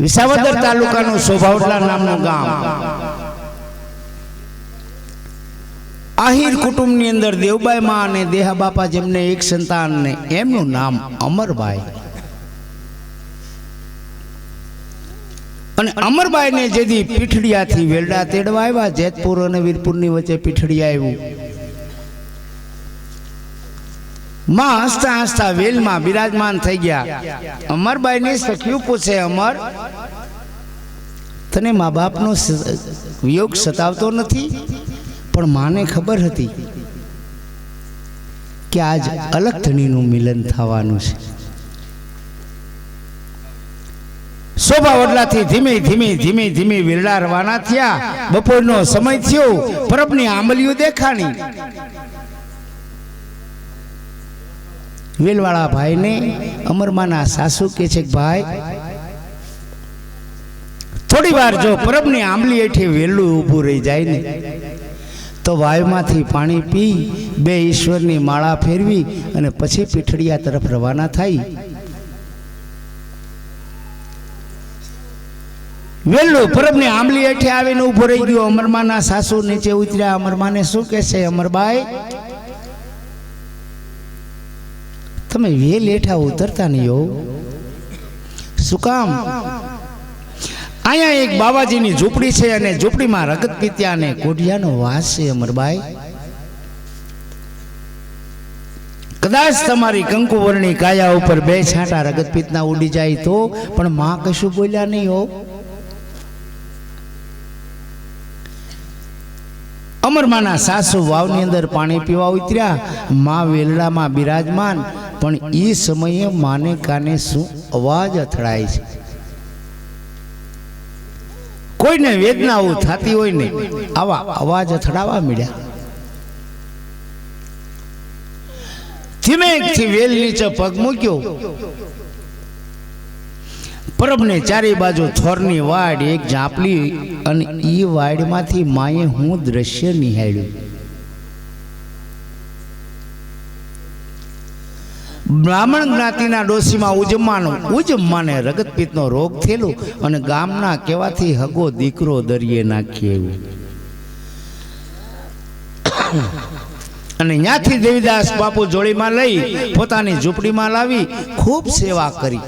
વિસાવદર તાલુકાનું શોભાવટલા નામનું ગામ, આહિર કુટુંબની અંદર દેવબાઈ માં અને દેહા બાપા જેમને એક સંતાન ને એમનું નામ અમરબાઈ. અને અમરબાઈ ને જેથી પીઠડિયાથી વેલડા તેડવા આવ્યા, જેતપુર અને વીરપુરની વચ્ચે પીઠડિયા આવ્યું. માં હસતા હસતા વેલમાં બિરાજમાન થઈ ગયા. અમરબાઈ ની સખીઓ પૂછે, અમર તને મા બાપનો વિયોગ સતાવતો નથી? પણ માને ખબર હતી કે આજ અલગ ધણીનું મિલન થવાનું છે. શોભાવટલાથી ધીમે ધીમે ધીમે ધીમે વેરડા રવાના થયા. બપોરનો સમય થયો, પરબની આંબલીઓ દેખાણી. વેલવાળા ભાઈને અમરમાના સાસુ કે છે, ભાઈ થોડી વાર જો પરબની આંબલી હેઠે વેલું ઊભું રહી જાય ને તો વાયુમાંથી પાણી પી બે ઈશ્વરની માળા ફેરવી અને પછી પીઠડિયા તરફ રવાના થઈ. વેલું પરબની આંબલી હેઠે આવીને ઊભો રહી ગયો. અમરમાના સાસુ નીચે ઉતર્યા. અમરમાને શું કહેશે, અમરબાઈ તમે વેલ હેઠા ઉતરતા નહીં હો. શું કામ? અહીંયા એક બાવાજીની ઝૂંપડી છે અને ઝૂંપડીમાં રગત પીત્યા અને કોઢિયાનો વાસ છે. અમરબાઈ કદાચ તમારી કંકુવર્ણી કાયા ઉપર બે છાંટા રગત પીતના ઉડી જાય તો, પણ માં કશું બોલ્યા નહીં હો. અમરમાના સાસુ વાવની અંદર પાણી પીવા ઉતર્યા. માં વેલડામાં બિરાજમાન, પણ એ સમયે માને કાને શું અવાજ અથડાય છે. કોઈને વેદનાઓ થતી હોય ને આવા અવાજ અથડાવા મળ્યા. ધીમેથી વેલ નીચે પગ મૂક્યો. પરબને ચારે બાજુ થોરની વાડ, એક ઝાંપલી, અને એ વાડમાંથી માએ હું દ્રશ્ય નિહાળ્યું. બ્રાહ્મણ જ્ઞાતિના ડોશીમાં ઉજમ્માને રગતપિત્તનો રોગ થયેલો અને ગામના કહેવાથી હગો દીકરો દરિયે નાખી આવ્યો. અને ત્યાંથી દેવીદાસ બાપુ જોડીમાં લઈ પોતાની ઝૂંપડીમાં લાવી ખૂબ સેવા કરી.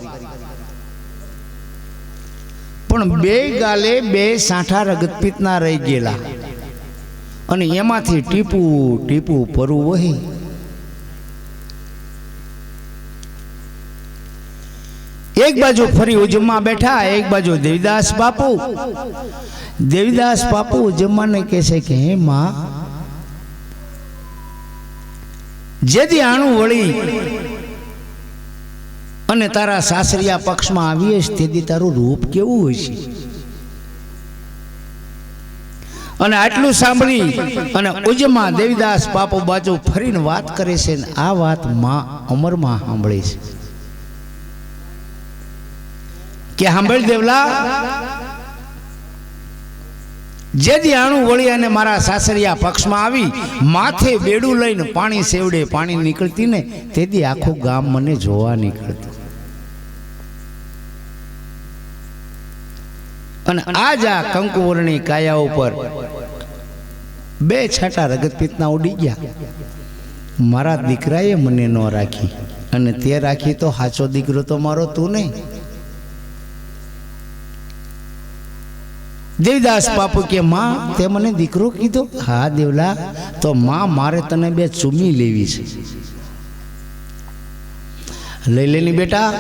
પણ બે ગાલે બે સાંઠા રગતપિત્તના રહી ગયેલા અને એમાંથી ટીપું ટીપું પરવું વહી. એક બાજુ ફરી ઉજ્જમમાં બેઠા, એક બાજુ દેવીદાસ બાપુ. દેવીદાસ બાપુ ઉજ્જમ્માને કહે છે કે હે માં, જેથી આણું વળી અને તારા સાસરિયા પક્ષમાં આવીએ તેથી તારું રૂપ કેવું હોય છે. અને આટલું સાંભળી અને ઉજ્જમા દેવીદાસ બાપુ બાજુ ફરીને વાત કરે છે. આ વાત માં અમરમાં સાંભળે છે કે સાંભળ દેવલા, જેથી આણું વળી અને મારા સાસરિયા પક્ષમાં આવી માથે બેડું લઈને પાણી સેવડે પાણી નીકળતી ને તેથી આખું ગામ મને જોવા નીકળતું. અને આજ આ કંકુવર્ણી કાયા ઉપર બે છાંટા રગતપિત્તના ઉડી ગયા. મારા દીકરાએ મને ન રાખી, અને તે રાખી તો સાચો દીકરો તો મારો તું નહીં. દેવીદાસ બાપુ કે માં તે મને દીકરો કીધો? હા દેવલા, તો માં મારે તને બે ચૂમી લેવી છે. લઈ લેની બેટા.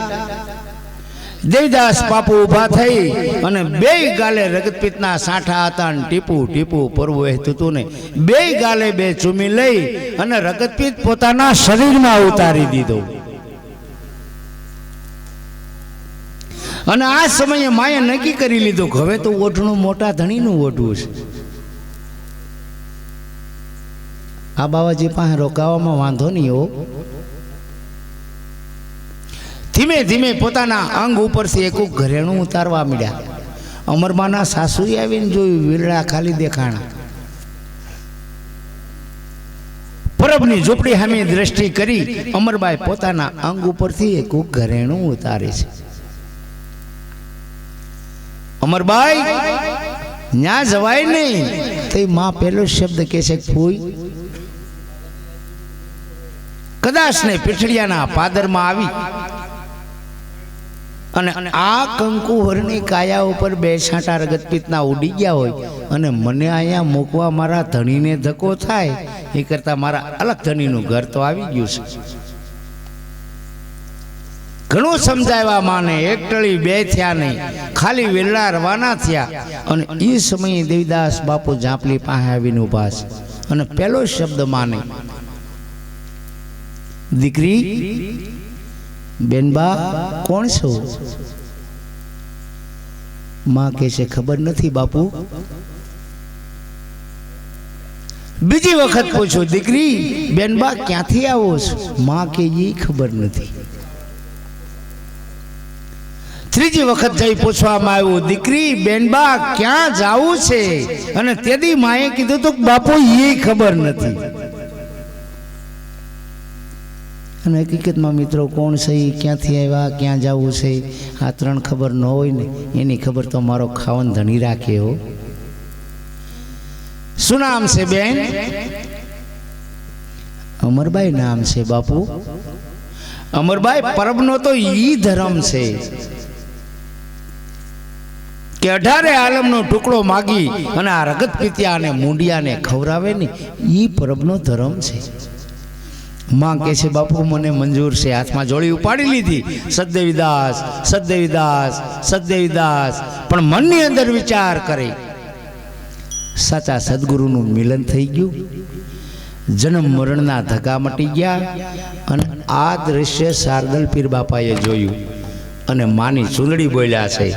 દેવીદાસ બાપુ ઊભા થઈ અને બે ગાલે રગતપિત્તના સાંઠા હતા ને ટીપું ટીપું પરવું વહેતું હતું ને બે ગાલે બે ચૂમી લઈ અને રગતપિત્ત પોતાના શરીરમાં ઉતારી દીધો. અને આ સમયે માએ નક્કી કરી લીધું કે હવે તો ઓઢણું મોટા ધણીનું ઓઢવું છે. આ બાવાજી પાસે રોકાવામાં વાંધો નહીં હો. ધીમે ધીમે પોતાના અંગ ઉપરથી એક ઘરેણું ઉતારવા મળ્યા. અમરમાના સાસુએ આવીને જોયું, વીરડા ખાલી દેખાણા. પરબની ઝૂંપડી સામે દ્રષ્ટિ કરી અમરબાઈ પોતાના અંગ ઉપરથી એક ઘરેણું ઉતારે છે. અમરભાઈ ન્યા જવાય નહીં. તો માં પેલો શબ્દ કે છે ફૂઈ કદાચ ને પીઠડિયાના પાદરમાં આવી અને આ કંકુહરની કાયા ઉપર 2 છાંટા રગતપિત્તના ઉડી ગયા હોય અને મને અહીંયા મૂકવા મારા ધણીને ધક્કો થાય એ કરતા મારા અલગ ધણીનું ઘર તો આવી ગયું છે. ઘણું સમજાવ્યા માને, એક ટળી 2 થયા નહીં, ખાલી વેલડા રવાના થયા. અને એ સમયે દેવીદાસ બાપુ જાંપલી પાસે આવીને ઉભા છે અને પહેલો શબ્દ માને, દીકરી બેનબા કોણ છો? માં કહે છે ખબર નથી બાપુ. બીજી વખત પૂછો, દીકરી બેનબા ક્યાંથી આવો છો? માં કે એ ખબર નથી. ત્રીજી વખત જઈ પૂછવામાં આવ્યું, દીકરી બેનબા ક્યાં જાવું છે? અને તેદી માએ કીધું તો બાપુ એ ખબર નથી. અને હકીકતમાં મિત્રો કોણ છે, ક્યાંથી આવ્યા, ક્યાં જવું છે, આ 3 ખબર ન હોય ને એની ખબર તો મારો ખાવન ધણી રાખે હો. શું નામ છે બેન? અમરબાઈ નામ છે બાપુ. અમરબાઈ પરબનો તો ઈ ધર્મ છે કે 18 આલમનો ટુકડો માગી અને આ રગત પીત્યા અને મૂંડિયાને ખવરાવે ને ઈ પરબનો ધર્મ છે. માં કહે છે બાપુ મને મંજૂર છે. હાથમાં જોડી ઉપાડી લીધી, સદદેવીદાસ સદદેવીદાસ સદદેવીદાસ. પણ મનની અંદર વિચાર કરે, સાચા સદગુરુનું મિલન થઈ ગયું, જન્મ મરણના ધક્કા મટી ગયા. અને આ દ્રશ્ય શારદલ પીર બાપાએ જોયું અને માની ચૂંદડી બોલ્યા છે.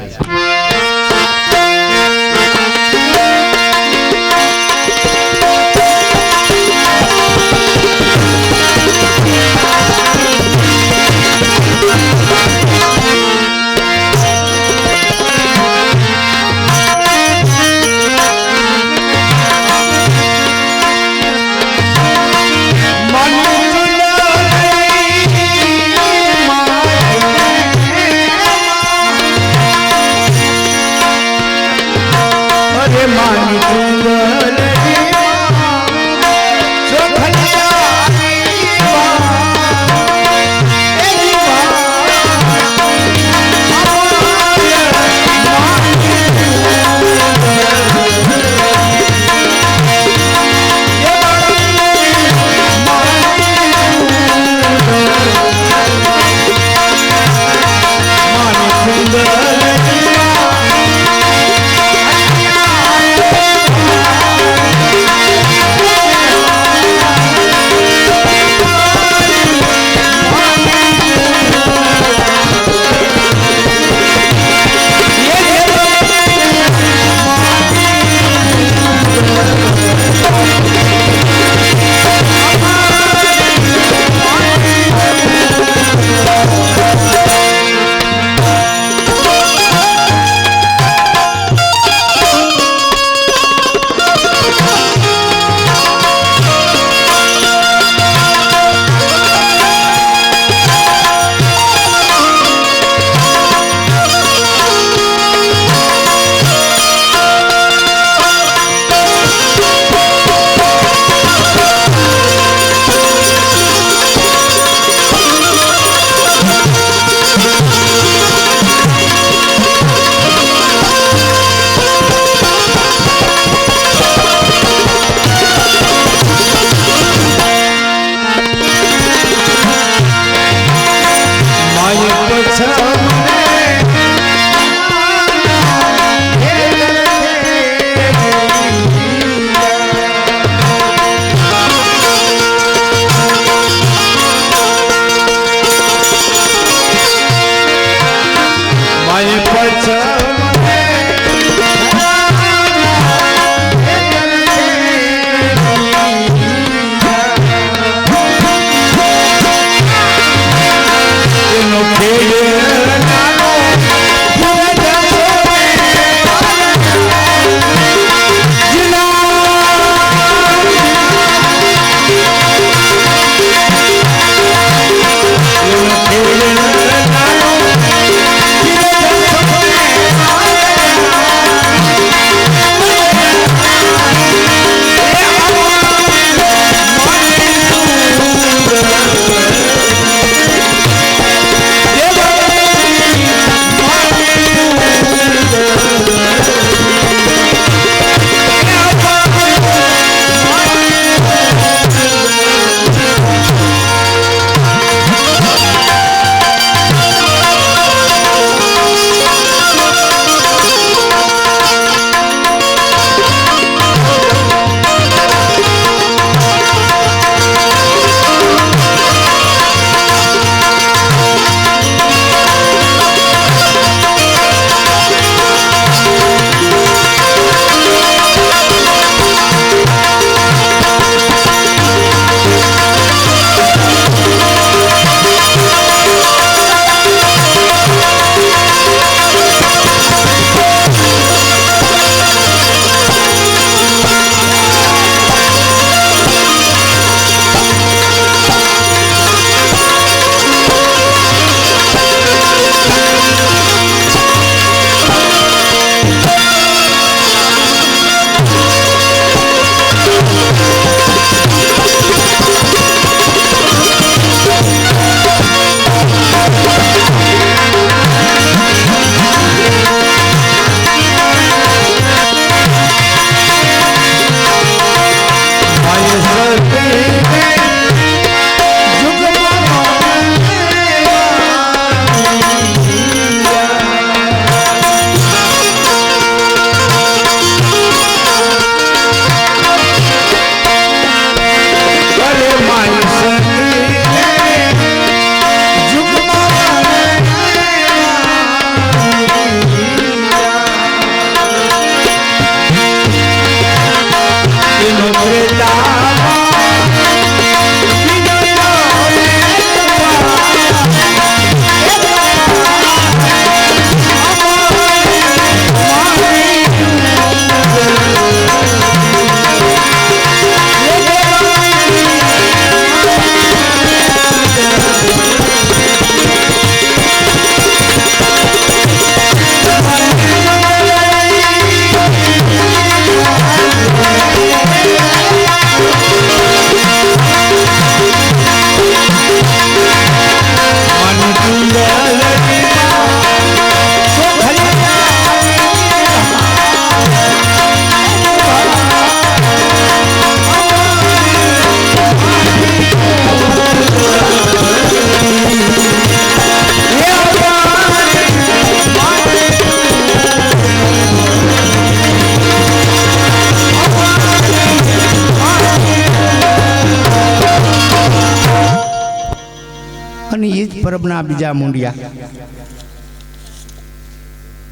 સબના બીજા મૂંડિયા.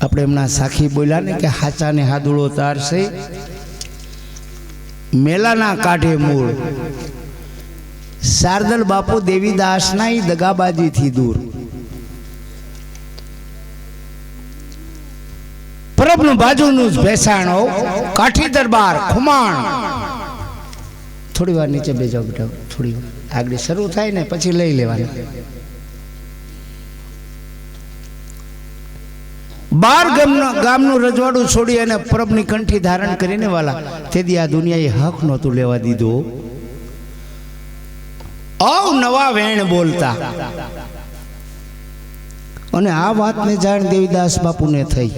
આપણે એમના સાખી બોલ્યા ને કે હાચાને હાદુડો તારશે મેલાના કાંઠે મૂળ. શારદલ બાપુ દેવીદાસના ઈ દગાબાજીથી દૂર. પરબનું બાજુનું જ ભેસાણો કાઠી દરબાર ખુમાણ. થોડી વાર નીચે બેજો બેટા, થોડી વાર આગળ શરૂ થાય ને પછી લઈ લેવાનું. 12 ગામનું રજવાડું છોડી અને પરબની કંઠી ધારણ કરીને વાલા તેથી આ દુનિયાએ હક નહોતું લેવા દીધું. નવા વેણ બોલતા અને આ વાતને જાણ દેવીદાસ બાપુને થઈ.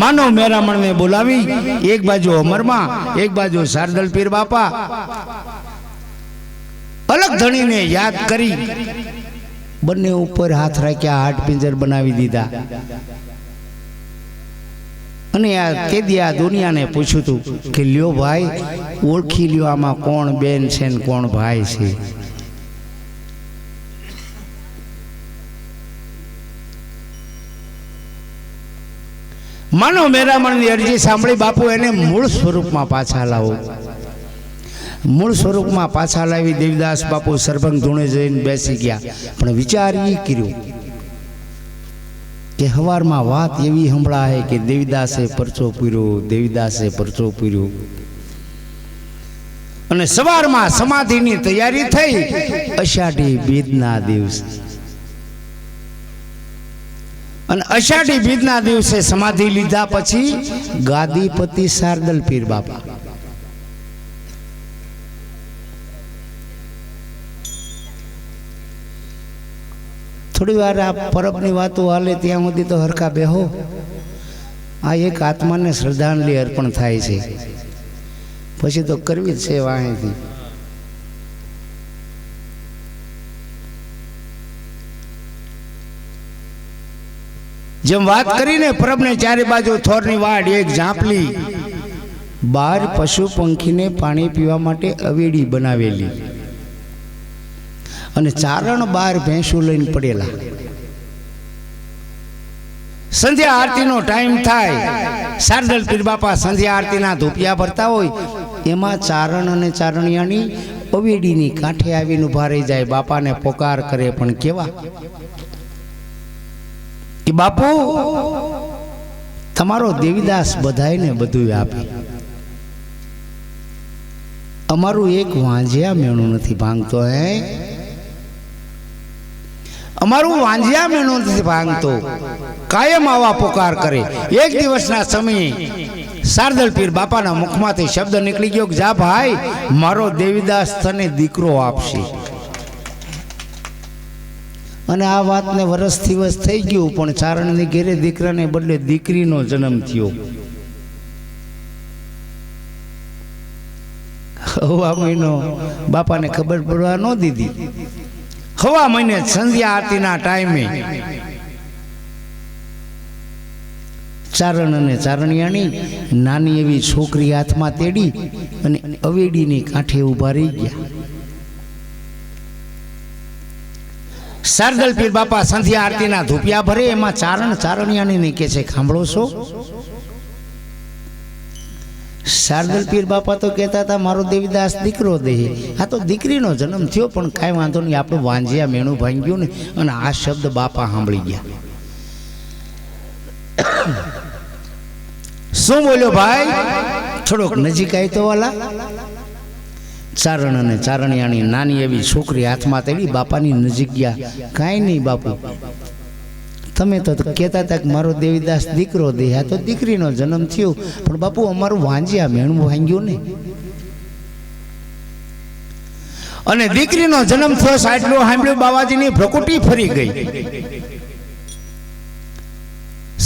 માનવ મેરામણને બોલાવી એક બાજુ અમરમાં એક બાજુ શારદલ પીર બાપા અલગ ધણીને યાદ કરી બંને ઉપર હાથ રાખ્યા, હાટ પિંજર બનાવી દીધા. અને તે દી આ દુનિયાને પૂછ્યું હતું કે લ્યો ભાઈ ઓળખી લ્યો આમાં કોણ બેન છે ને કોણ ભાઈ છે. માનવ મેરામણની અરજી સાંભળી બાપુ એને મૂળ સ્વરૂપમાં પાછા લાવો. મૂળ સ્વરૂપમાં પાછા લાવી દેવીદાસ બાપુ સરભંગ ધૂણે જઈને બેસી ગયા. પણ વિચાર એ કર્યો કે હવારમાં વાત એવી સંભળાય કે દેવીદાસે પરચો પૂર્યો, દેવીદાસે પરચો પૂર્યો. અને સવારમાં સમાધિની તૈયારી થઈ. અષાઢી બીજના દિવસે અને અષાઢી બીજના દિવસે સમાધિ લીધા પછી ગાદીપતિ શારદલ પીર બાપા થોડી વાર આ પરબની વાતો હાલે ત્યાં સુધી તો હરખા બેહો. આ એક આત્માને શ્રદ્ધાંજલિ અર્પણ થાય છે, પછી તો કરવી જ છે વાહેથી. જેમ વાત કરીને પરબને ચારે બાજુ થોરની વાડ, એક ઝાંપલી, 12 પશુ પંખીને પાણી પીવા માટે અવેડી બનાવેલી અને ચારણ 12 ભેંસું લઈને પડેલા. સંધ્યા આરતીનો ટાઈમ થાય, શારદલ પીર બાપા સંધ્યા આરતીના ધૂપિયા ભરતા હોય, એમાં ચારણ અને ચારણિયાની અવેડીની કાંઠે આવીને ઉભા રહી જાય, બાપાને પોકાર કરે. પણ કેવા કે બાપુ તમારો દેવીદાસ બધાયને બધું આપે, અમારું એક વાંજિયા મેણું નથી ભાંગતો. અમારું વાંજિયા મેણું નથી ભાંગતો. કાયમ આવા પોકાર કરે. એક દિવસના સમયે શારદલ પીર બાપાના મુખમાંથી શબ્દ નીકળી ગયો કે જા ભાઈ, મારો દેવીદાસ તને દીકરો આપશે. અને આ વાતને વર્ષથી વર્ષ થઈ ગયું, પણ ચારણની ઘેરે દીકરાને બદલે દીકરીનો જન્મ થયો. હવા મહિનો બાપાને ખબર પડવા ન દીધી. હવા મહિને સંધ્યા આરતીના ટાઈમે ચારણ અને ચારણિયાની નાની એવી છોકરી હાથમાં તેડી અને અવેડીની કાંઠે ઊભા રહી ગયા. શારદલ પીર બાપા સંધ્યા આરતીના ધૂપિયા ભરે, એમાં ચારણ ચારણિયાની કે છે સાંભળો છો? શારદલ પીર બાપા તો કહેતા હતા મારો દેવીદાસ દીકરો દે. આ તો દીકરીનો જન્મ થયો, પણ કાંઈ વાંધો નહીં, આપણું વાંજિયા મેણું ભાંગ્યું ને. અને આ શબ્દ બાપા સાંભળી ગયા. શું બોલ્યો ભાઈ? થોડોક નજીક આવી તો વાલા. ચારણ અને ચારણિયાની નાની એવી છોકરી હાથમાં તેડી બાપાની નજીક ગયા. કાંઈ નહીં બાપુ, તમે તો કહેતા હતા કે મારો દેવીદાસ દીકરો દે. આ તો દીકરીનો જન્મ થયો, પણ બાપુ અમારું વાંજિયા મેણું ભાંગ્યું ને. અને દીકરીનો જન્મ થયો સાટલું સાંભળ્યું, બાવાજીની ભ્રકુટી ફરી ગઈ.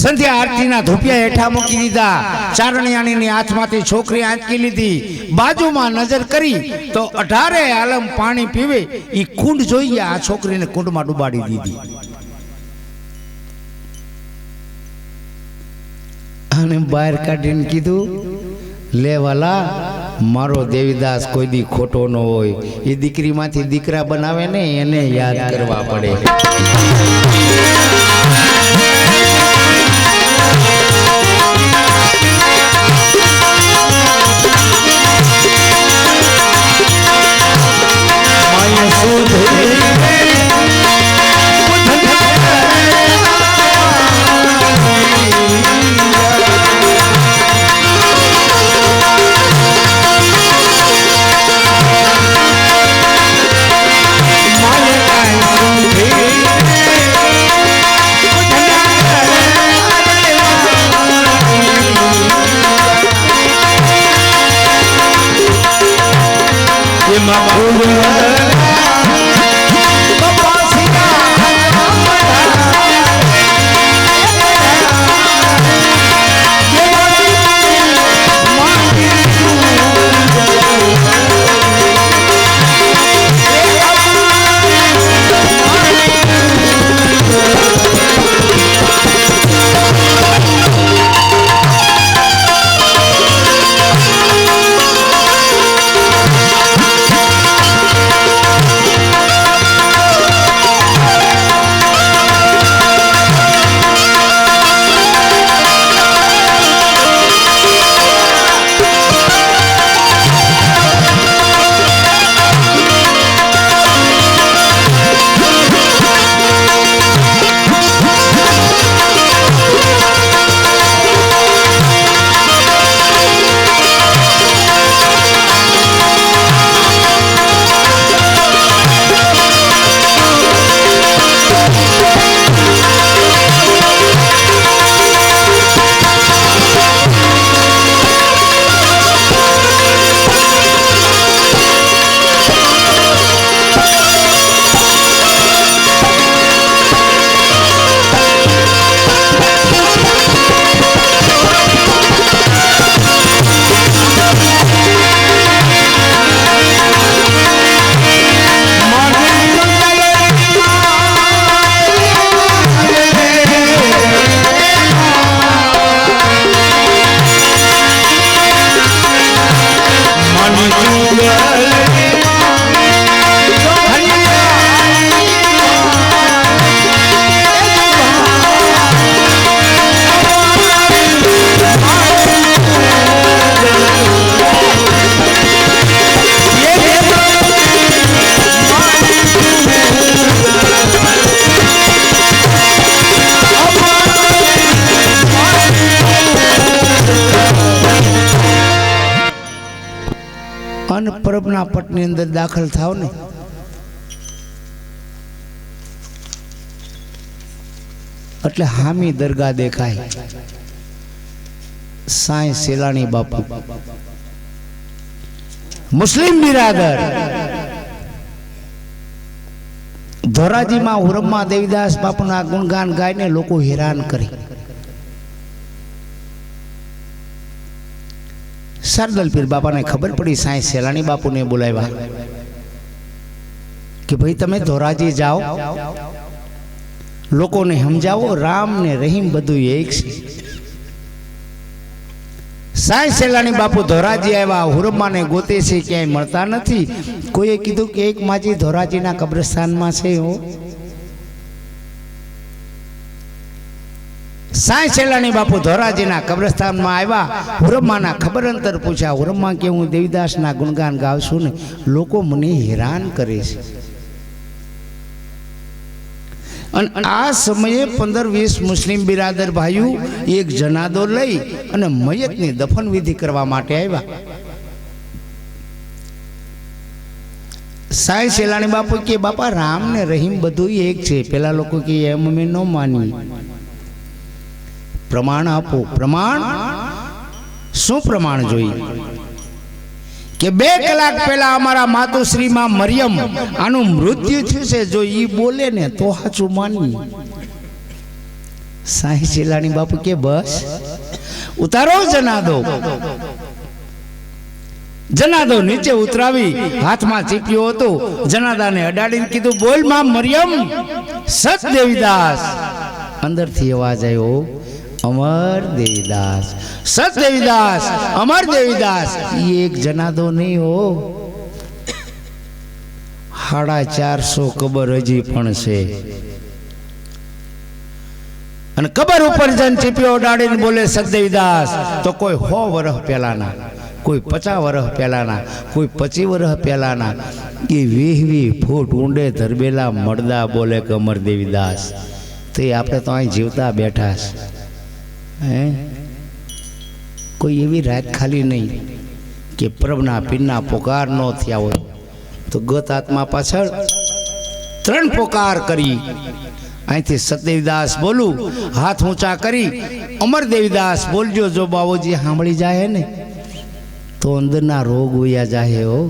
સંધ્યા આરતીના ધૂપિયા હેઠા મૂકી દીધા. ચારણિયાણીની હાથમાંથી છોકરી આંચકી લીધી. બાજુમાં નજર કરી તો 18 આલમ પાણી પીવે એ કુંડ જોઈએ. આ છોકરીને કુંડમાં ડુબાડી દીધી. અને બહાર કાઢીને કીધું, લે વાલા, મારો દેવીદાસ કોઈ દી ખોટો ન હોય. એ દીકરીમાંથી દીકરા બનાવે ને એને યાદ કરવા પડે. પરબના પટની અંદર દાખલ થાવ ને એટલે હામી દરગાહ દેખાય. સાંઈ સેલાણી બાપુ મુસ્લિમ બિરાદર ધોરાજીમાં હુરમમાં દેવીદાસ બાપુના ગુણગાન ગાઈને લોકો હેરાન કરે. સરદલ પીર બાપાને ખબર પડી, સાંઈ સેલાણી બાપુને બોલાવ્યા કે ભાઈ તમે ધોરાજી જાઓ, લોકોને સમજાવો રામ ને રહીમ બધું એક છે. સાંઈ સેલાણી બાપુ ધોરાજી આવ્યા, હુરમ્માને ગોતે છે, ક્યાંય મળતા નથી. કોઈએ કીધું કે એક માજી ધોરાજીના કબ્રસ્તાનમાં છે. સાંઈ સેલાણી બાપુ ધોરાજીના કબ્રસ્તાનમાં આવ્યા, હુરમ્માના ખબર અંતર પૂછ્યા. હુરમ્મા કે હું દેવીદાસના ગુણગાન ગાવશું ને લોકો મને હેરાન કરે છે. અને આ સમયે 15-20 મુસ્લિમ બિરાદર ભાઈઓ એક જનાદો લઈ અને મયતની દફન વિધિ કરવા માટે આવ્યા. સાંઈ સેલાણી બાપુ કે બાપા રામ ને રહીમ બધું એક છે. પેલા લોકો કે એમ અમે ન માની. પ્રમાણ આપો. પ્રમાણ શું પ્રમાણ જોઈએ? કે 2 કલાક પહેલા અમારા માતુશ્રીમાં મરિયમ આનું મૃત્યુ થયું છે, જો ઈ બોલે ને તો સાચું માની. સાંઈ સેલાણી બાપુ કે બસ ઉતારો જનાદો. જનાદો નીચે ઉતરાવી, હાથમાં ચીપિયો હતો, જનાદાને અડાડીને કીધું બોલ માં મરિયમ સત દેવીદાસ. અંદરથી અવાજ આવ્યો, अमर देवीदास, सत देवीदास, अमर देवीदास, ये एक जनादो नहीं हो। 450 कबर हजी पण छे अने कबर ऊपर जन चीपियो डाड़ीने बोले सत देवीदास तो कोई 100 वर्ष पहलाना, कोई 50 वर्ष पहलाना, कोई 25 वर्ष पहलाना ये 20 फूट ऊंडे धरबेला मर्दा बोले कि अमर देवीदास तो आपणे तो अहीं जीवता बैठा हैं। कोई एवी रात खाली नहीं कि प्रभुना पीरना पुकार न थया होय तो गत आत्मा पाछळ 3 पुकार करी। અહીંથી સતદેવીદાસ બોલું, હાથ ઊંચા કરી અમર દેવીદાસ બોલજો। જો બાબુજી સાંભળી જાય ને તો અંદરના રોગ વયા જાય હો।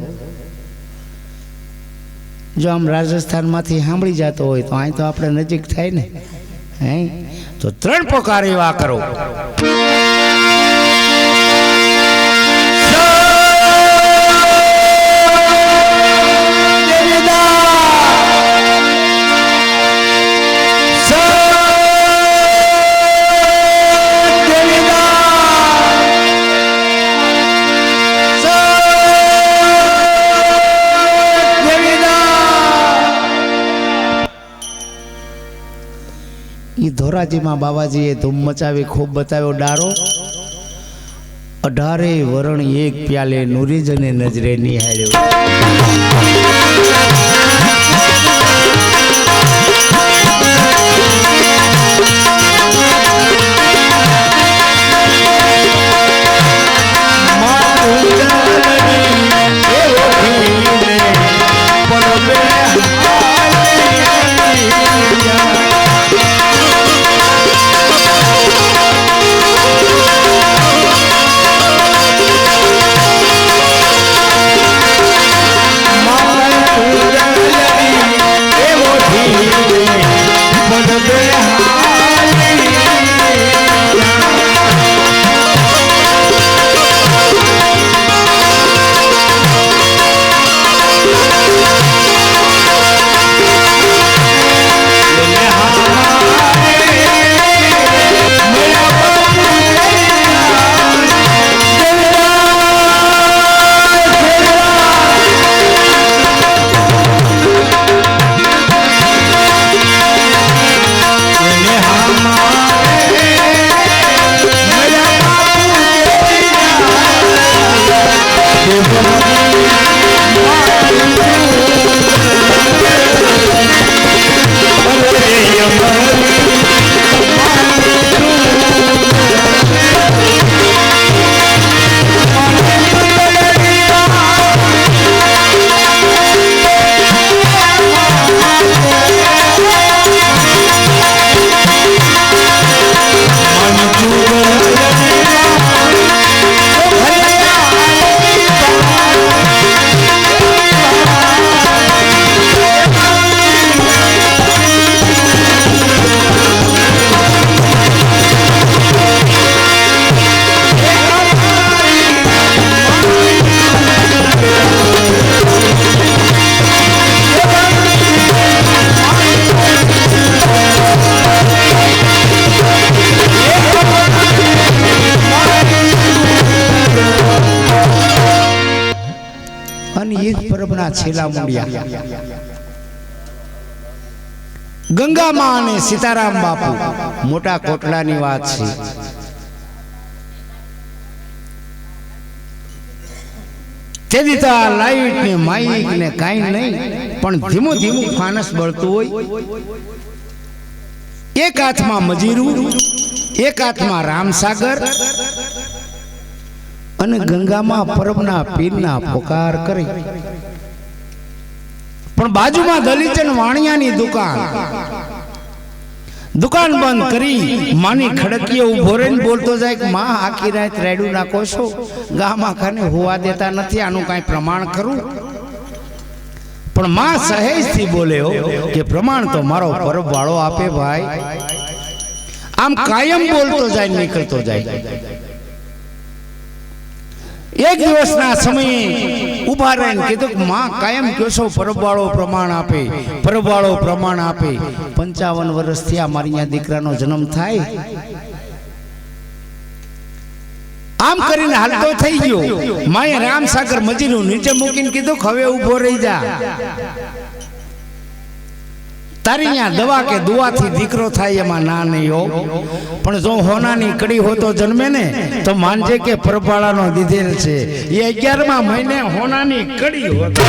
જો આમ રાજસ્થાનમાંથી સાંભળી જતો હોય તો અહીં તો આપણે નજીક થાય ને હે। તો 3 પોકાર એવા કરો। ધોરાજી માં બાબાજીએ ધૂમ મચાવી ખૂબ બતાવ્યો ડારો। 18 વરણ એક પ્યાલે નુરીજને નજરે નિહાળ્યો। છેલ્લા મુંડિયા ગંગા માં અને સીતારામ બાપુ મોટા કોટડાની વાત છે। તેથી તો આ લાઈટ ને માઈક ને કાંઈ નહીં પણ ધીમું ધીમું ફાનસ બળતું હોય। એક હાથમાં મજીરું, એક હાથમાં રામસાગર અને ગંગામાં પરબના પીરના પોકાર કરે। પણ બાજુમાં દલીચન વાણિયાની દુકાન બંધ કરી માની ખડકીએ ઉભો રહીને બોલતો જાય કે માં આખી રાત રેડું નાખો છો, ગામમાં ખાને હોવા દેતા નથી, આનું કાંઈ પ્રમાણ ખરું? પણ માં સહેજથી બોલ્યો કે પ્રમાણ તો મારો પરબ વાળો આપે ભાઈ। આમ કાયમ બોલતો જાય, નીકળતો જાય। એક દિવસના સમયે ઉભા રહીને કીધું કે માં કાયમ કહો છો પરબવાળો પ્રમાણ આપે, પરબવાળો પ્રમાણ આપે। 55 વર્ષથી આ મારી અહીંયા દીકરાનો જન્મ થાય આમ કરીને હાલતો થઈ ગયો માએ રામસાગર મજીનું નીચે મૂકીને કીધું હવે ઊભો રહી જા તારી અહીંયા દવા કે દુઆથી દીકરો થાય એમાં ના નહીં હો પણ જો હોનાની કડી હોતો જન્મે ને તો માનજે કે પરપાળાનો દીધેલ છે એ 11મા મહિને હોનાની કડી હોતો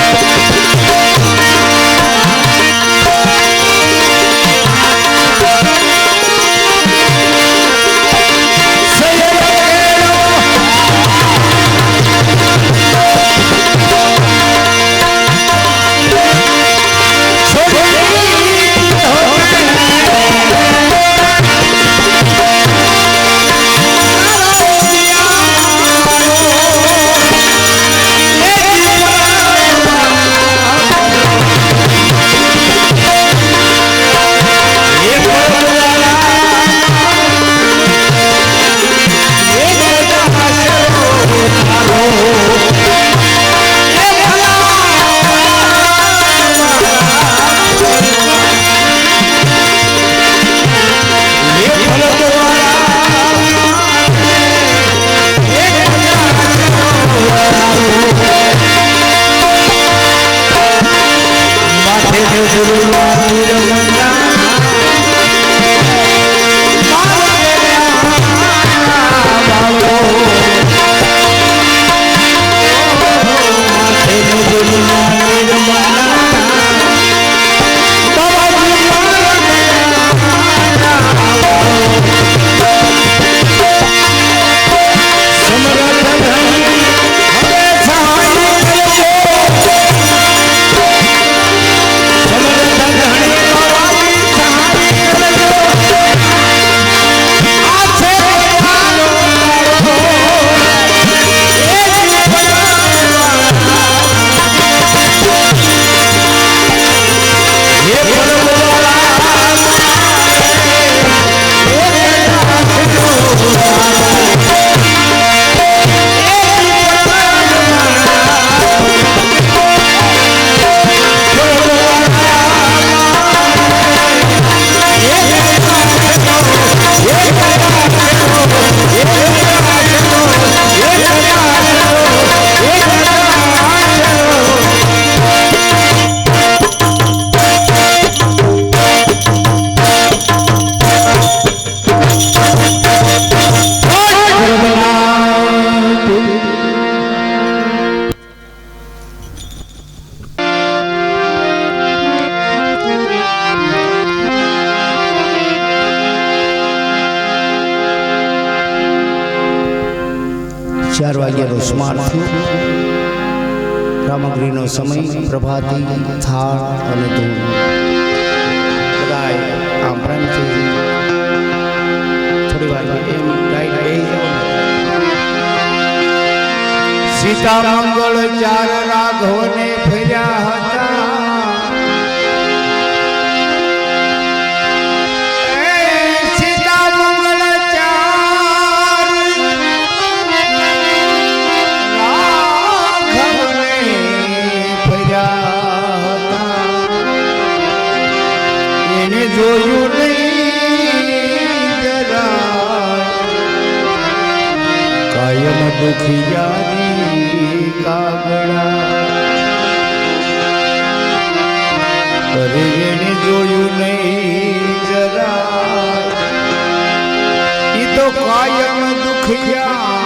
સ્માર્ટ રામગ્રીનો સમય પ્રભાતી થાળ અને ધૂળ બધાય આમ પ્રેમથી થોડી વાર એમ ગાઈ બેહી જાઓ સીતા મંગળ ચાર રાઘવને ફર્યા હતા જોયું નહીં કાયમ દુખિયાની કાગડા અરે એને જોયું નહીં જરા ઈ તો કાયમ દુખિયાની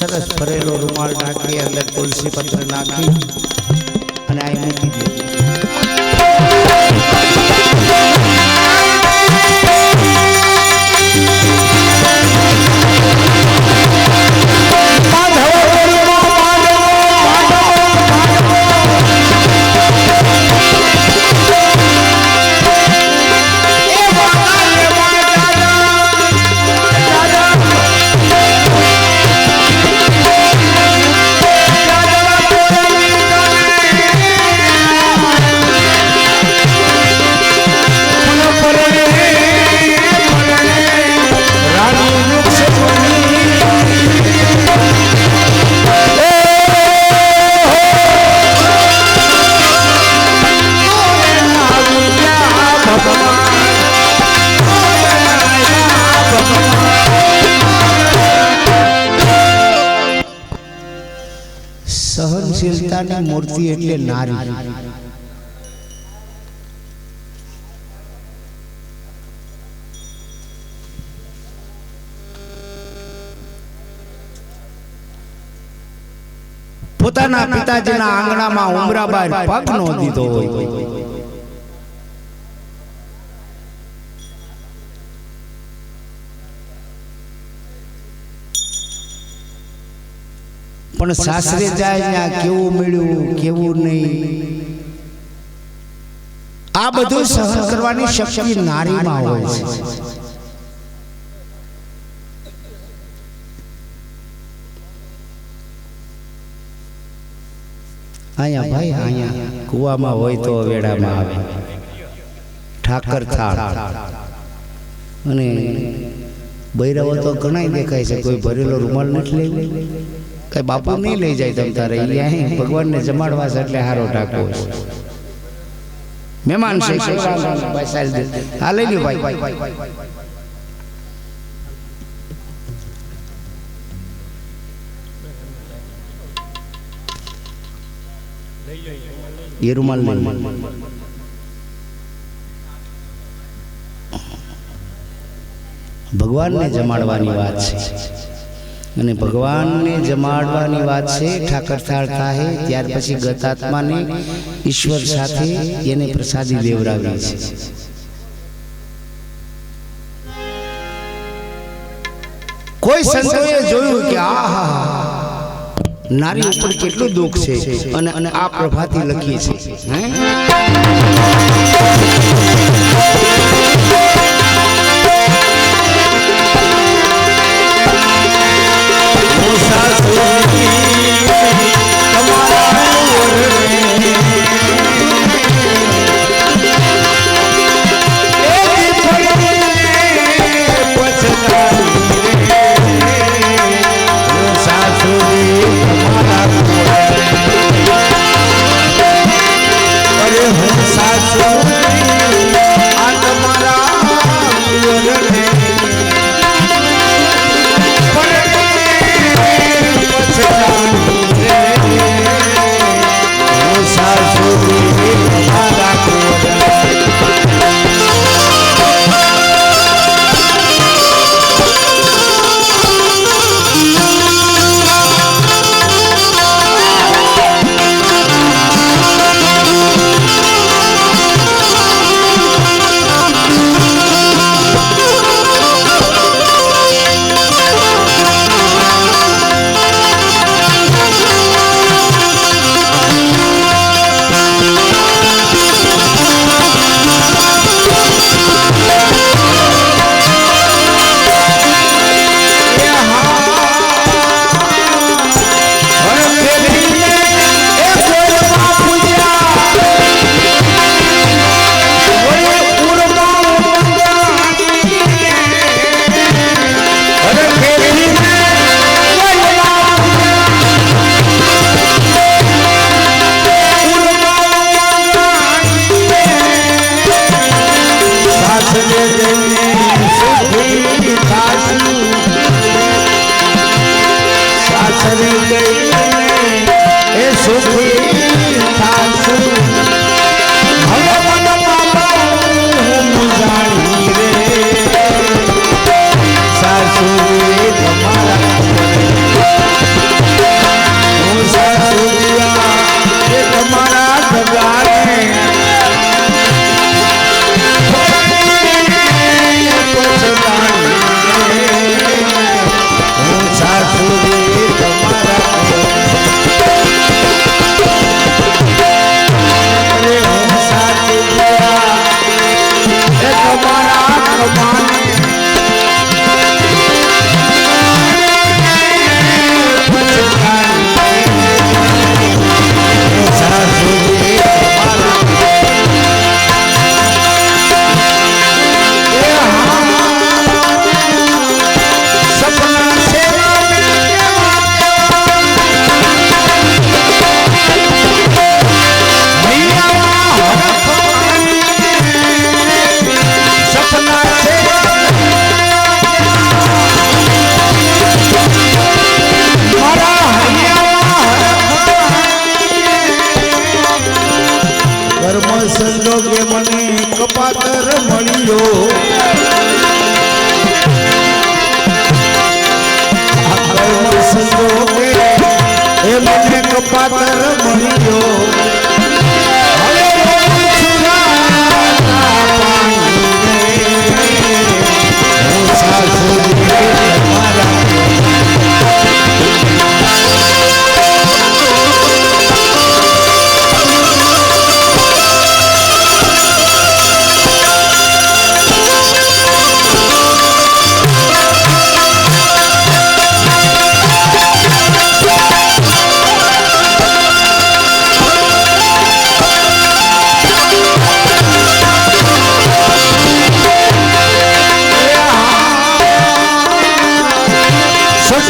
સરસ ભરેલો રૂમાલ નાખી અંદર તુલસી પત્ર નાખી અને આ મૂકી દે. સહનશીલતાની મૂર્તિ એટલે નારી. પોતાના પિતાજીના આંગણામાં ઉમરા બહાર પગ નો દીધો હોય, પણ સાસરે જાય ત્યાં કેવું મળ્યું કેવું નહીં, આ બધું સહન કરવાની શક્તિ નારીમાં હોય છે. અહીંયા ભાઈ અહીંયા કુવામાં હોય તો વેડામાં આવે ઠાકર થાળ અને બૈરાવો તો ઘણા દેખાય છે. કોઈ ભરેલો રૂમાલ નથી લઈ, કઈ બાપુ નહીં લઈ જાય તમ તારે. અહીંયા ભગવાનને જમાડવા છે એટલે હારો ટાકો છે. મહેમાન છે હા લઈ લ્યો ભાઈ. એ રૂમાલ લઈ ભગવાનને જમાડવાની વાત છે અને ભગવાનને જમાડવાની વાત છે. ઠાકર થાળ થાય ત્યાર પછી ગતાત્માને ઈશ્વર સાથે એને પ્રસાદી દેવરાવી છે. કોઈ સંતોએ જોયું કે આહા નારી ઉપર કેટલું દુઃખ છે અને આ પ્રભાતી લખી છે.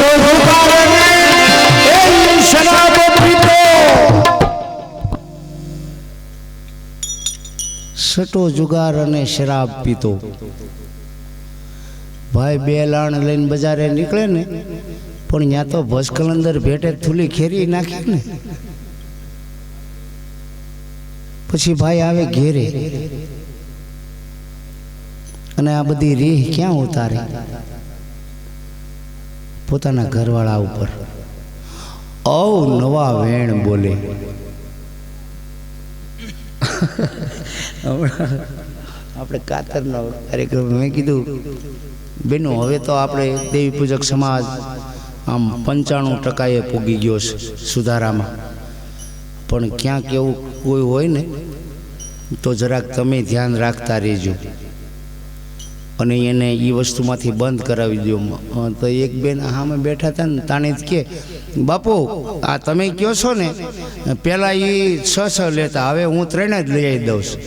સટો જુગાર એ શરાબ પીતો સટો જુગાર અને શરાબ પીતો ભાઈ બે લાણ લઈને બજારે નીકળે ને પણ ત્યાં તો ભસકલંદર ભેટે થૂલી ખેરી નાખી ને પછી ભાઈ આવે ઘેરે અને આ બધી રીહ ક્યાં ઉતારે પોતાના ઘરવાળા ઉપર નવા વેણ બોલે આપણે કાતરનો કાર્યક્રમ મેં કીધું બેનો હવે તો આપણે દેવી પૂજક સમાજ આમ 95% પૂગી ગયો છે સુધારામાં પણ ક્યાંક એવું કોઈ હોય ને તો જરાક તમે ધ્યાન રાખતા રહેજો અને એને એ વસ્તુમાંથી બંધ કરાવી દો તો એક બેન સામે બેઠા હતા ને તાણે જ કે બાપુ આ તમે કહો છો ને પહેલાં એ 6 લેતા હવે હું 3 જ લઈ આવી દઉં છું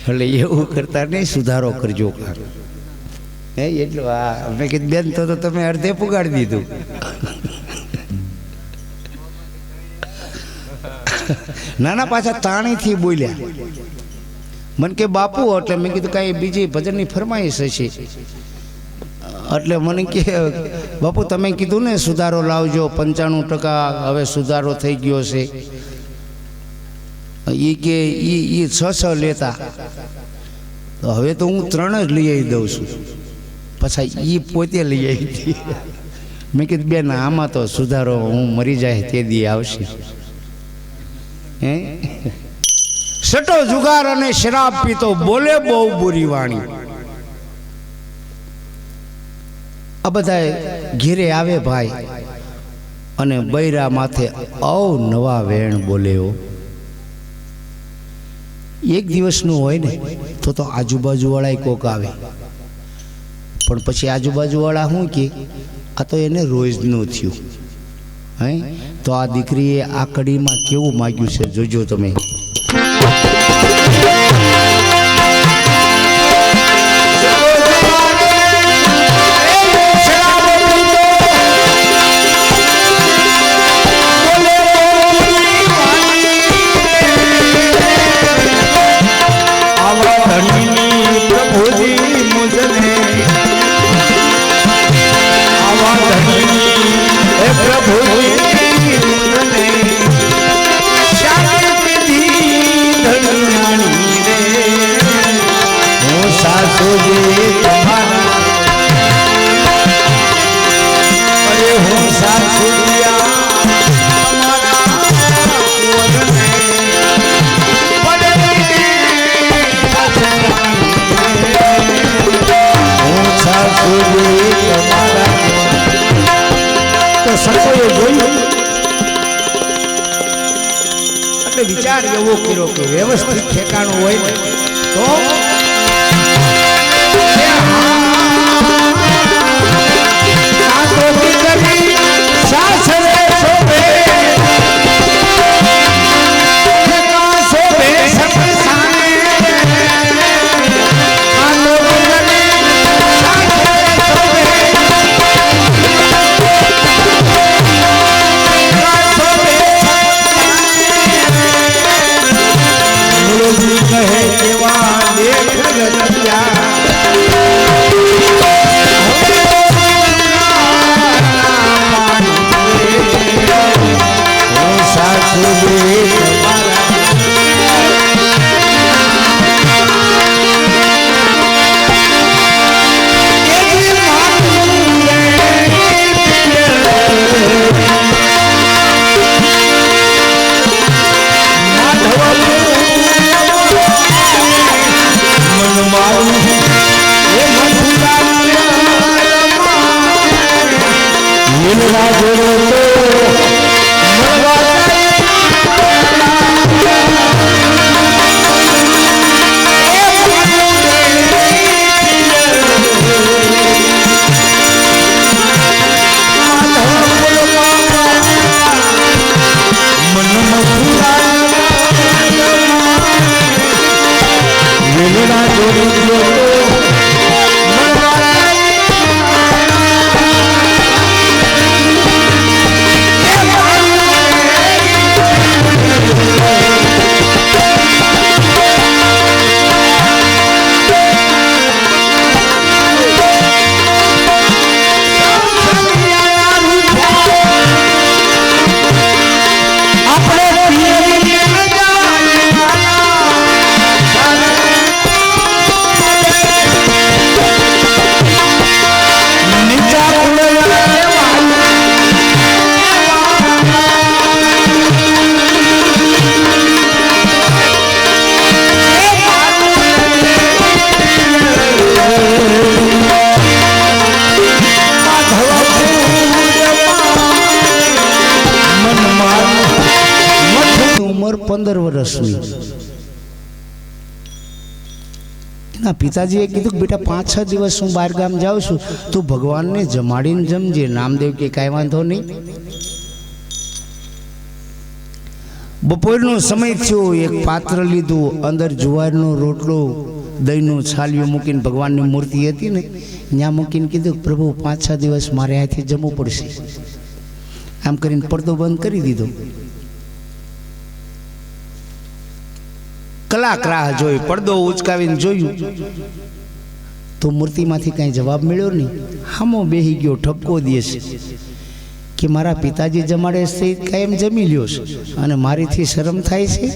એટલે એવું કરતા નહીં સુધારો કરજો હે એટલું હા મેં કીધું બેન તો તમે અડધે પુગાડી દીધું નાના પાછા તાણીથી બોલ્યા મને કે બાપુ એટલે મેં કીધું કાંઈ બીજી ભજનની ફરમાઈશ હશે એટલે મને કે બાપુ તમે કીધું ને સુધારો લાવજો 95% હવે સુધારો થઈ ગયો છે એ કે એ 6 લેતા તો હવે તો હું 3 જ લઈ આવી દઉં છું પછી એ પોતે લઈ આવી હતી મેં કીધું બેન આમાં તો સુધારો હું મરી જાય તે દી આવશે હે સટો જુગાર અને શરાબ પીતો બોલે બહુ બુરી વાણી આ બધા ઘેરે આવે ભાઈ અને બૈરા માથે નવા વેણ બોલ્યો એક દિવસનું હોય ને તો આજુબાજુવાળા કોક આવે પણ પછી આજુબાજુવાળા શું કે આ તો એને રોજનું થયું હે તો આ દીકરીએ આ કડીમાં કેવું માગ્યું છે જોજો તમે વિચાર એવો કર્યો કે વ્યવસ્થિત ઠેકાણું હોય તો 15 વર્ષની. એના પિતાજીએ કીધું કે બેટા 5-6 દિવસ હું બહાર ગામ જાઉં છું, તું ભગવાનને જમાડીને જમજે. નામદેવ કે કાંઈ વાંધો નહીં. બપોરનો સમય થયો, એક પાત્ર લીધું, અંદર જુવારનો રોટલો, દહીંનું છાલિયું મૂકીને ભગવાનની મૂર્તિ હતી ને ત્યાં મૂકીને કીધું પ્રભુ 5-6 દિવસ મારે અહીંથી જમવું પડશે. આમ કરીને પડદો બંધ કરી દીધો. કલાક રાહ જોઈ, પડદો ઉચકાવીને જોયું તો મૂર્તિમાંથી કાંઈ જવાબ મળ્યો નહીં. હામો બેહી ગયો, ઠપકો દે છે કે મારા પિતાજી જમાડે છે કાયમ જમી લ્યો છે અને મારીથી શરમ થાય છે.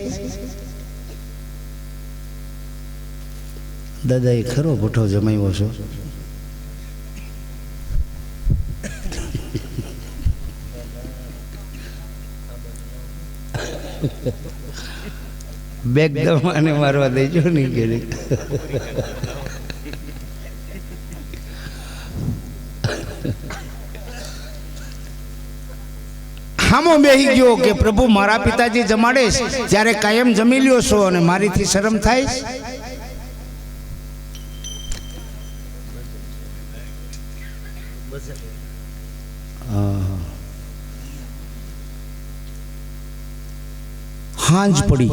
દાદાએ ખરો ભઠ્ઠો જમાવ્યો છો. બેગ દમાને મારવા દેજો નહીં કે હામો બેહી ગયો કે પ્રભુ મારા પિતાજી જમાડે ત્યારે કાયમ જમી લ્યો છો અને મારીથી શરમ થાય. હાંજ પડી,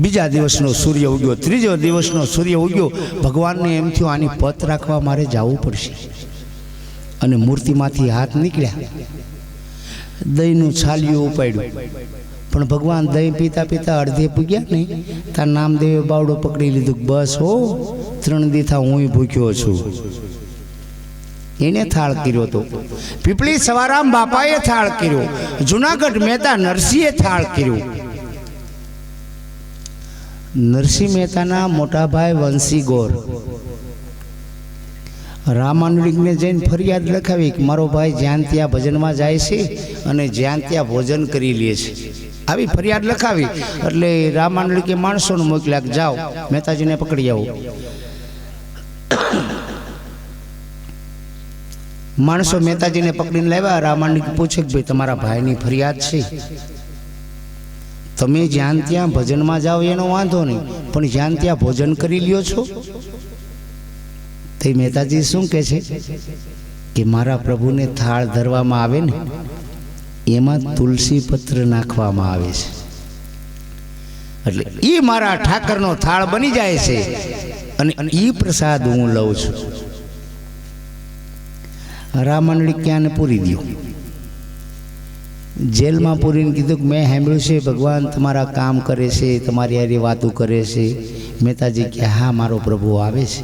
બીજા દિવસનો સૂર્ય ઉગ્યો, ત્રીજો દિવસનો સૂર્ય ઉગ્યો. ભગવાનને એમ થયું આની પત રાખવા મારે જવું પડશે અને મૂર્તિમાંથી હાથ નીકળ્યા, દહીંનું છાલિયું ઉપાડ્યું. પણ ભગવાન દહીં પીતા પીતા અડધે પૂગ્યા નહીં તાર નામદેવે બાવડો પકડી લીધું. બસ હો 3 દીથા હું ભૂખ્યો છું. એને થાળ કર્યો હતો. પીપળી સવારામ બાપાએ થાળ કર્યો. જુનાગઢ મહેતા નરસિંહે થાળ કર્યો. નરસિંહ મહેતાના મોટા ભાઈ વંશી ગોર રામાનુડીને જઈને ફરિયાદ લખાવી કે મારો ભાઈ જ્યાં ત્યાં ભજનમાં જાય છે અને જ્યાં ત્યાં ભોજન કરી લે છે. આવી ફરિયાદ લખાવી એટલે રામાનુડી કે માણસોને મોકલ્યા કે જાઓ મહેતાજીને પકડી આવો. માણસો મહેતાજીને પકડીને લાવ્યા. રામાનુડી પૂછે કે ભાઈ તમારા ભાઈની ફરિયાદ છે, તમે જ્યાં ત્યાં ભજનમાં જાઓ એનો વાંધો નહીં, પણ જ્યાં ત્યાં ભોજન કરી લ્યો છો. તે મહેતાજી શું કહે છે કે મારા પ્રભુને થાળ ધરવામાં આવે ને એમાં તુલસી પત્ર નાખવામાં આવે છે, એટલે એ મારા ઠાકરનો થાળ બની જાય છે અને એ પ્રસાદ હું લઉં છું. રામાનુડી ક્યાં ને પૂરી દો. જેલમાં પૂરીને કીધું કે મેં સાંભળ્યું છે ભગવાન તમારા કામ કરે છે, તમારી હારી વાતો કરે છે. મહેતાજી કે હા મારો પ્રભુ આવે છે.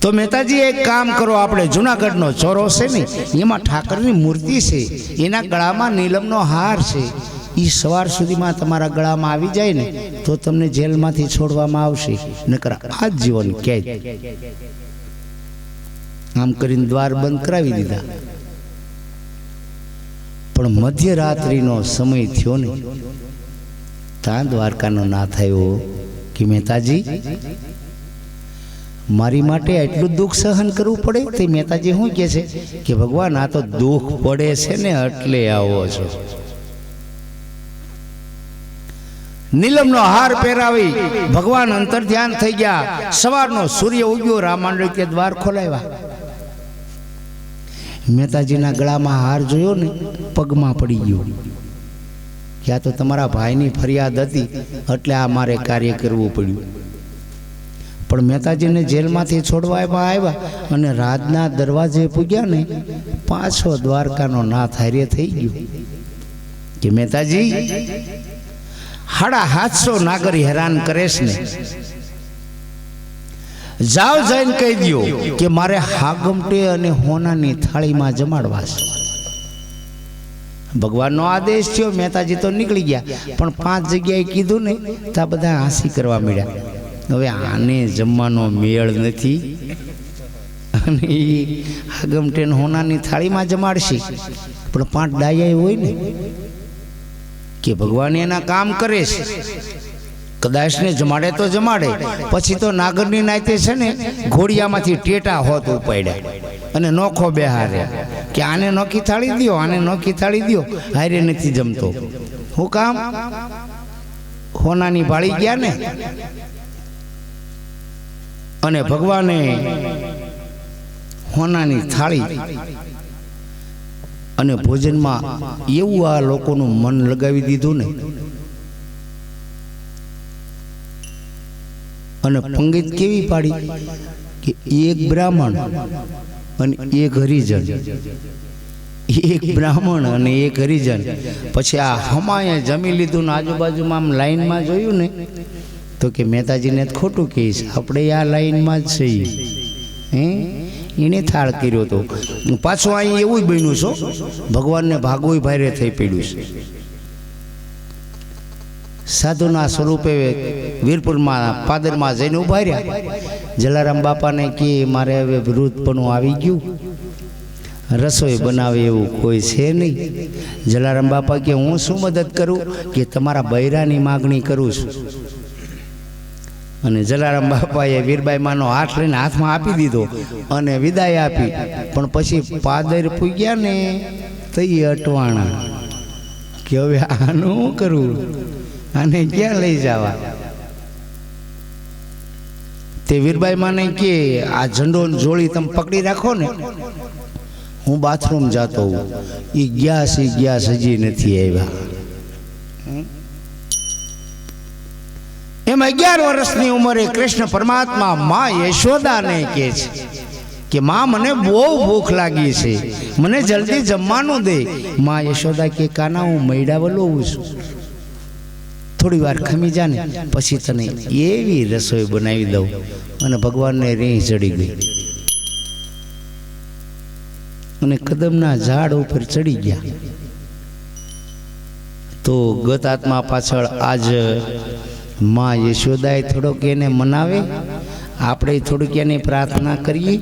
તો મહેતાજી એક કામ કરો, આપણે જુનાગઢનો ચોરો છે ને એમાં ઠાકરની મૂર્તિ છે, એના ગળામાં નીલમનો હાર છે. એ સવાર સુધીમાં તમારા ગળામાં આવી જાય ને તો તમને જેલમાંથી છોડવામાં આવશે, નકર આ જીવન કેદ. આમ કરીને દ્વાર બંધ કરાવી દીધા. પણ મધ્યરાત્રિનો સમય થયો ને ત્યાં દ્વારકાનો ના થયો કે મહેતાજી મારી માટે એટલું દુઃખ સહન કરવું પડે. તે મહેતાજી શું કહે છે કે ભગવાન આ તો દુઃખ પડે છે ને એટલે આવો છો. નીલમનો હાર પહેરાવી ભગવાન અંતર ધ્યાન થઈ ગયા. સવારનો સૂર્ય ઉગ્યો. રામાનુડી કે દ્વાર ખોલાવ્યા. મહેતાજીના ગળામાં હાર જોયો ને પગમાં પડી ગયો કે આ તો તમારા ભાઈની ફરિયાદ હતી એટલે આ મારે કાર્ય કરવું પડ્યું. પણ મહેતાજીને જેલમાંથી છોડવામાં આવ્યા અને રાજના દરવાજે પૂગ્યા ને પાછો દ્વારકાનો નાથ હારે થઈ ગયો કે મહેતાજી 750 નાગરી હેરાન કરેશ ને, જાઓ જઈને કહી દો કે મારે હાગમટે અને હોનાની થાળીમાં જમાડવા છે. ભગવાનનો આદેશ થયો. મહેતાજી તો નીકળી ગયા, પણ 5 જગ્યાએ કીધું ને ત્યાં બધા હાંસી કરવા મળ્યા. હવે આને જમવાનો મેળ નથી અને એ હાગમટે હોનાની થાળીમાં જમાડશે. પણ 5 ડાયા હોય ને કે ભગવાન એના કામ કરે છે, કદાચ ને જમાડે તો જમાડે. પછી તો નાગરની નાતે છે ને ઘોડિયામાંથી ટેટા હોત ઉપાડ્યા અને નોખો બેહાર્યા કે આને નોખી થાળી દ્યો, આને નોખી થાળી દ્યો, હારે નથી જમતો. શું કામ? હોનાની ભાળી ગયા ને. અને ભગવાને હોનાની થાળી અને ભોજનમાં એવું આ લોકોનું મન લગાવી દીધું ને. અને પંગત કેવી પાડી કે એક બ્રાહ્મણ અને એક હરિજન, એક બ્રાહ્મણ અને એક હરિજન. પછી આ હમાએ જમી લીધું ને આજુબાજુમાં આમ લાઈનમાં જોયું ને તો કે મહેતાજીને ખોટું કહીશ, આપણે આ લાઈનમાં જ છીએ. એને થાળ કર્યો હતો. પાછું અહીં એવું જ બન્યું છો, ભગવાનને ભાગવું ભારે થઈ પડ્યું છે. સાધુના સ્વરૂપે વીરપુરમાં પાદરમાં જઈને ઉભા રહ્યા. જલારામ બાપાને કે મારે હવે વૃદ્ધપણું આવી ગયું, રસોઈ બનાવે એવું કોઈ છે નહીં. જલારામ બાપા કે હું શું મદદ કરું? કે તમારા બૈરાની માગણી કરું છું. અને જલારામ બાપાએ વીરબાઈ માનો હાથ લઈને હાથમાં આપી દીધો અને વિદાય આપી. પણ પછી પાદર પૂગ્યા ને તઈ અટવાણા કે હવે આનું શું કરવું, આને ક્યાં લઈ જવા? તે વીરબાઈ માને કે આ ઝંડો જોડી તમે પકડી રાખો ને, હું બાથરૂમ જાતો હોઉં. એ ગેસ હજી નથી આવ્યા. એમ 11 વર્ષની ઉંમરે કૃષ્ણ પરમાત્મા માં યશોદાને કહે છે કે માં મને બહુ ભૂખ લાગી છે, મને જલ્દી જમવાનું દે. માં યશોદા કે કાના હું મૈડા વલોવું છું, થોડી વાર ખમી જા ને પછી તને એવી રસોઈ બનાવી દઉં. અને ભગવાનને રીહ ચડી ગઈ અને કદમના ઝાડ ઉપર ચડી ગયા. તો ગત આત્મા પાછળ આજ માં યશોદાએ થોડોક એને મનાવે, આપણે થોડુંક એની પ્રાર્થના કરીએ